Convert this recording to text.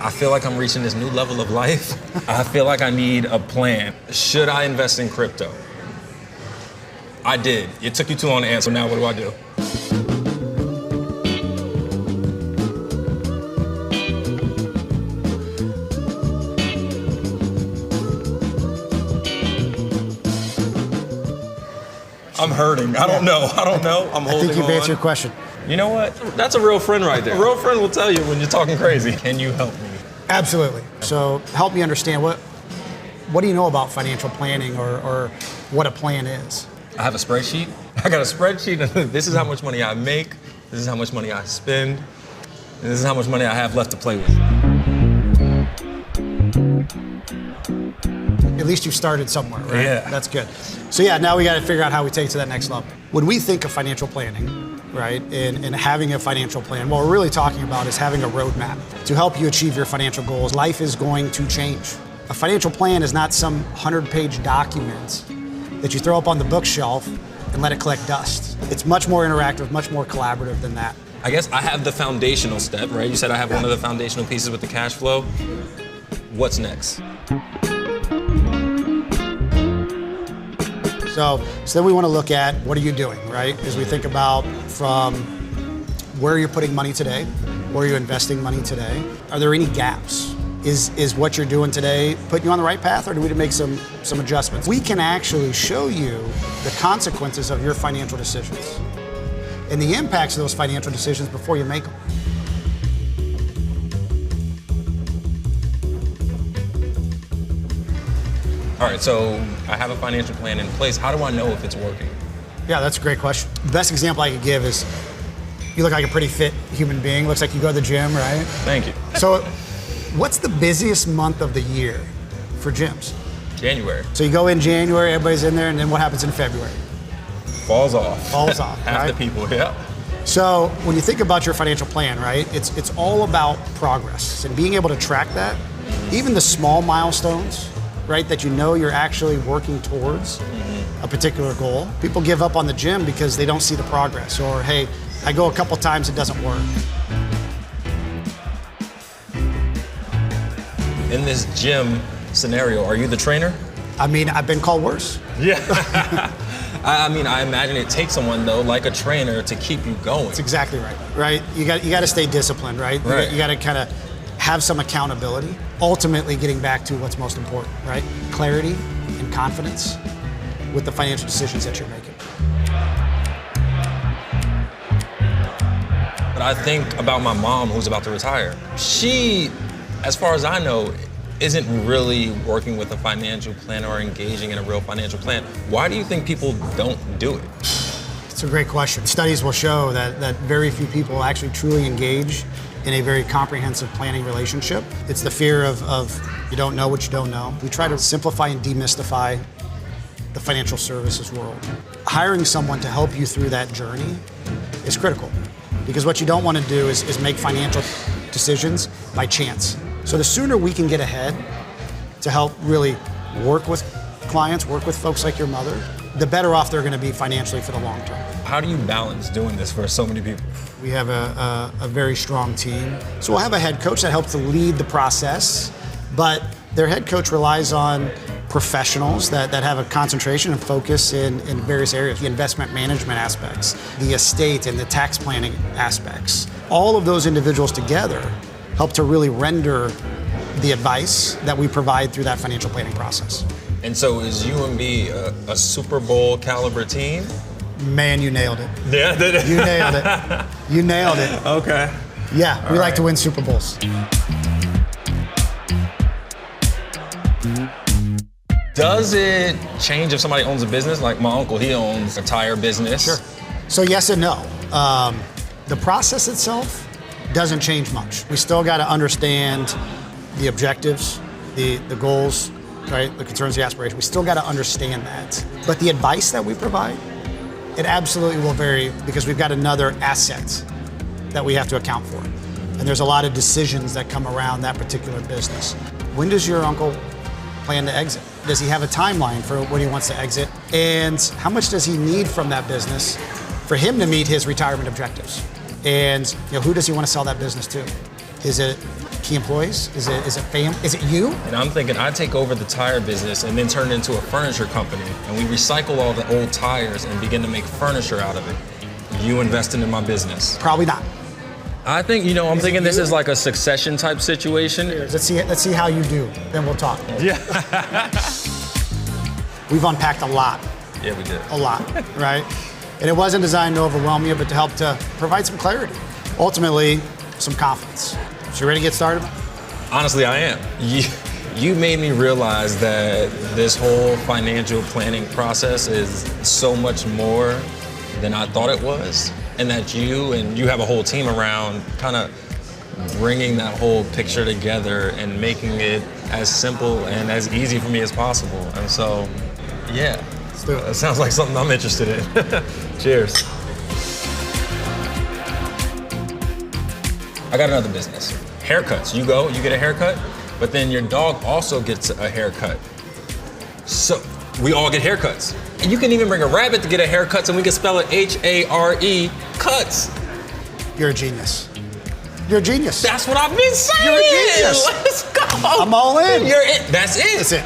I feel like I'm reaching this new level of life. I feel like I need a plan. Should I invest in crypto? I did. It took you too long to answer. Now what do I do? I'm hurting. I don't know. I'm holding on. I think you've answered your question. You know what? That's a real friend right there. A real friend will tell you when you're talking crazy. Can you help me? Absolutely. So help me understand, what do you know about financial planning or what a plan is? I have a spreadsheet. I got a spreadsheet. This is how much money I make. This is how much money I spend. And this is how much money I have left to play with. At least you've started somewhere, right? Yeah. That's good. So yeah, now we got to figure out how we take it to that next level. When we think of financial planning, right, and having a financial plan, what we're really talking about is having a roadmap to help you achieve your financial goals. Life is going to change. A financial plan is not some 100-page document that you throw up on the bookshelf and let it collect dust. It's much more interactive, much more collaborative than that. I guess I have the foundational step, right? You said I have one of the foundational pieces with the cash flow. What's next? So then we want to look at, what are you doing, right? As we think about from where you're putting money today, where you're investing money today. Are there any gaps? Is what you're doing today putting you on the right path, or do we need to make some adjustments? We can actually show you the consequences of your financial decisions and the impacts of those financial decisions before you make them. All right, so I have a financial plan in place. How do I know if it's working? Yeah, that's a great question. The best example I could give is, you look like a pretty fit human being. Looks like you go to the gym, right? Thank you. So what's the busiest month of the year for gyms? January. So you go in January, everybody's in there, and then what happens in February? Falls off. Falls off, Half right? the people, yeah. So when you think about your financial plan, right, it's all about progress and being able to track that. Even the small milestones, right, that you know you're actually working towards a particular goal. People give up on the gym because they don't see the progress, or hey, I go a couple times, it doesn't work. In this gym scenario, are you the trainer? I mean, I've been called worse. Yeah. I mean, I imagine it takes someone though, like a trainer, to keep you going. That's exactly right. Right? You got to stay disciplined, right? Right. You got to kind of have some accountability. Ultimately, getting back to what's most important, right? Clarity and confidence with the financial decisions that you're making. But I think about my mom who's about to retire. She, as far as I know, isn't really working with a financial plan or engaging in a real financial plan. Why do you think people don't do it? It's a great question. Studies will show that very few people actually truly engage in a very comprehensive planning relationship. It's the fear of you don't know what you don't know. We try to simplify and demystify the financial services world. Hiring someone to help you through that journey is critical, because what you don't want to do is make financial decisions by chance. So the sooner we can get ahead to help really work with clients, work with folks like your mother, the better off they're going to be financially for the long term. How do you balance doing this for so many people? We have a very strong team. So we'll have a head coach that helps to lead the process, but their head coach relies on professionals that have a concentration and focus in various areas, the investment management aspects, the estate and the tax planning aspects. All of those individuals together help to really render the advice that we provide through that financial planning process. And so is UMB a Super Bowl caliber team? Man, you nailed it. Yeah, You nailed it. You nailed it. Okay. Yeah, we like to win Super Bowls. Does it change if somebody owns a business? Like my uncle, he owns a tire business. Sure. So yes and no. The process itself doesn't change much. We still got to understand the objectives, the goals, right? The concerns, the aspirations. We still got to understand that. But the advice that we provide, it absolutely will vary, because we've got another asset that we have to account for. And there's a lot of decisions that come around that particular business. When does your uncle plan to exit? Does he have a timeline for when he wants to exit? And how much does he need from that business for him to meet his retirement objectives? And who does he want to sell that business to? Is it key employees? Is it fam? Is it you? And I'm thinking I'd take over the tire business and then turn it into a furniture company. And we recycle all the old tires and begin to make furniture out of it. You investing in my business? Probably not. I think, I'm thinking this is like a succession type situation. Let's see how you do. Then we'll talk. Yeah. We've unpacked a lot. Yeah, we did. A lot, right? And it wasn't designed to overwhelm you, but to help to provide some clarity. Ultimately, some confidence. So you ready to get started? Honestly, I am. You made me realize that this whole financial planning process is so much more than I thought it was. And that you have a whole team around kind of bringing that whole picture together and making it as simple and as easy for me as possible. And so, yeah, let's do it. That sounds like something I'm interested in. Cheers. I got another business. Haircuts. You get a haircut, but then your dog also gets a haircut. So we all get haircuts. And you can even bring a rabbit to get a haircut, and we can spell it H-A-R-E, cuts. You're a genius. You're a genius. That's what I've been saying. You're a genius. Let's go. I'm all in. You're it. That's it. That's it.